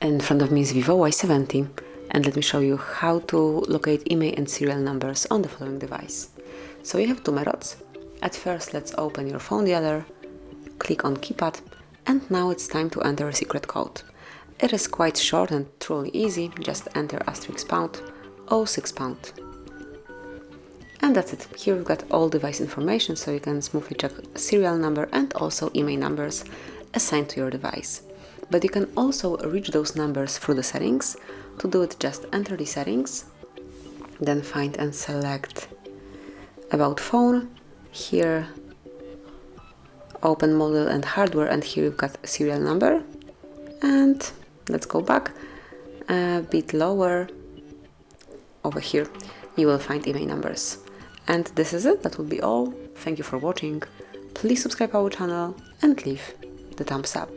In front of me is VIVO Y70, and let me show you how to locate IMEI and serial numbers on the following device. So you have two methods. At first, let's open your phone dialer, click on keypad, and now it's time to enter a secret code. It is quite short and truly easy, just enter *pound 06 pound. And that's it. Here we've got all device information, so you can smoothly check serial number and also IMEI numbers assigned to your device. But you can also reach those numbers through the settings. To do it, just enter the settings, then find and select About Phone. Here, open Model and Hardware, and here you've got serial number. And let's go back a bit lower. Over here, you will find IMEI numbers. And this is it. That will be all. Thank you for watching. Please subscribe our channel and leave the thumbs up.